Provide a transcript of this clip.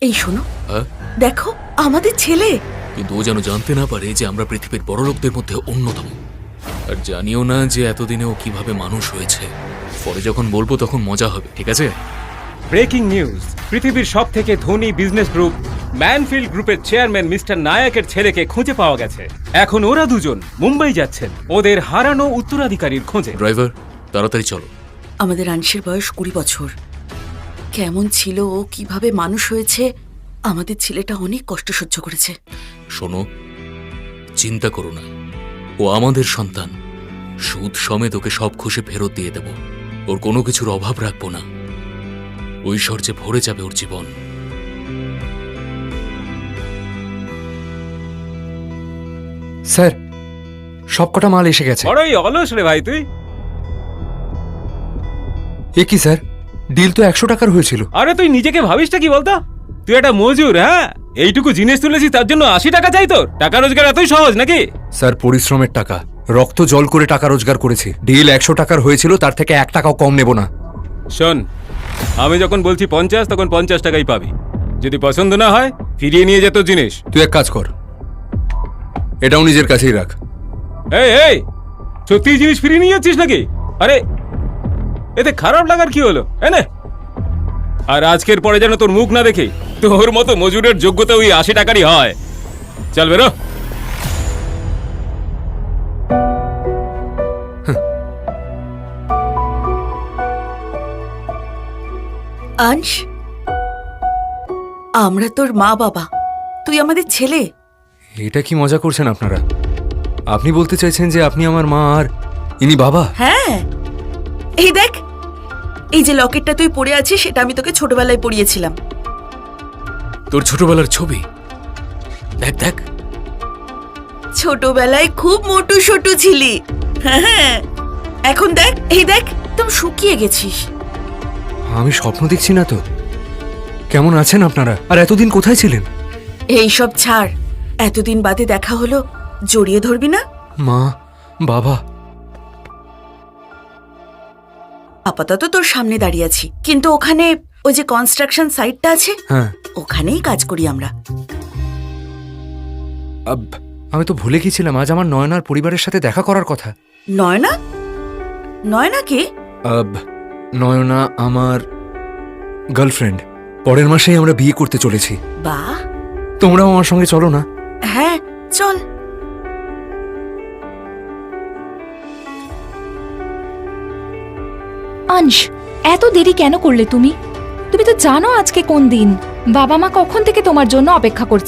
এই শোনো, দেখো আমাদের ছেলে। কিন্তু ও যেন জানতে না পারে যে আমরা পৃথিবীর বড় লোকদের মধ্যে অন্যতম। আর জানিও না যে এতদিনে ও কিভাবে মানুষ হয়েছে। পরে যখন বলবো তখন মজা হবে, ঠিক আছে? ব্রেকিং নিউজ, পৃথিবীর সব থেকে ধনী বিজনেস গ্রুপ ম্যানফিল্ড গ্রুপের চেয়ারম্যান মিস্টার নায়কের ছেলেকে খুঁজে পাওয়া গেছে। এখন ওরা দুজন মুম্বাই যাচ্ছেন ওদের হারানো উত্তরাধিকারীর খোঁজে। ড্রাইভার, তাড়াতাড়ি চলো। আমাদের আংশের বয়স 20 বছর। কেমন ছিল ও, কিভাবে মানুষ হয়েছে, আমাদের ছেলেটা অনেক কষ্ট সহ্য করেছে। শোনো, চিন্তা করো না, ও আমাদের সন্তান। সুদ সমেত ওকে সব খুশি ফেরত দিয়ে দেব। ওর কোনো কিছুর অভাব রাখবো না। ঐশ্বর্যে ভরে যাবে ওর জীবন। স্যার, সবকটা মাল এসে গেছে। বড়ই অলস রে ভাই তুই। এ কি স্যার, ডিল তো 100 টাকার হয়েছিল। আরে তুই নিজেকে ভাবিসটা কি বলতো? তুই একটা মজুর, হ্যাঁ? এইটুকু জিনিস তুলেছিস তার জন্য 80 টাকা চাই তোর? টাকা রোজগার এতই সহজ নাকি? স্যার, পরিশ্রমের টাকা, রক্ত জল করে টাকা রোজগার করেছি। ডিল 100 টাকার হয়েছিল, তার থেকে 1 টাকাও কম নেব না। শোন, আমি যখন বলছি 50 তখন 50 টাকাই পাবি। যদি পছন্দ না হয় ফিরিয়ে নিয়ে যেত জিনিস। তুই এক কাজ কর, এটাও নিজের কাছেই রাখ। এই এই, সত্যি জিনিস ফিরিয়ে নিয়ে যাচ্ছিস নাকি? আরে এতে খারাপ লাগার কি হলো? এনে। আর আজকের পরে যেন তোর মুখ না দেখে তোর মতো মজুরের যোগ্যতা ওই 80 টাকারই হয়। চল বেরো। আংশ, আমরা তোর মা বাবা, তুই আমাদের ছেলে। এটা কি মজা করছেন আপনারা? আপনি বলতে চাইছেন যে আপনি আমার মা আর ইনি বাবা? হ্যাঁ, এই দেখ, এই যে লকেটটা তুই পরে আছিস সেটা আমি তোকে ছোটবেলায় পরিয়েছিলাম। তোর ছোটবেলার ছবি দেখ দেখ। ছোটবেলায় খুব মোটু সোটু ছিলি। হ্যাঁ, এখন দেখ, এই দেখ, একদম শুকিয়ে গেছিস। আমি স্বপ্ন দেখছি না তো? কেমন আছেন আপনারা? আর এতদিন কোথায় ছিলেন? এই সব ছাড়, এতদিন বাদে দেখা হলো, জড়িয়ে ধরবি না? মা, বাবা। আপাতত তোর সামনে দাঁড়িয়ে আছি, কিন্তু ওখানে ওই যে কনস্ট্রাকশন সাইটটা আছে, হ্যাঁ, ওখানেই কাজ করি আমরা। আমি তো ভুলে গেছিলাম, আজ আমার নয়নার পরিবারের সাথে দেখা করার কথা। নয়না? নয়না কে? নয়না আমার গার্লফ্রেন্ড। পরের মাসেই আমরা বিয়ে করতে চলেছি। বাহ, তোমরাও আমার সঙ্গে চলো না? হ্যাঁ চল। আংশ, এত দেরি কেন করলে তুমি? তুমি তো জানো আজকে কোন দিন। বাবা মা কখন থেকে তোমার জন্য অপেক্ষা করছে।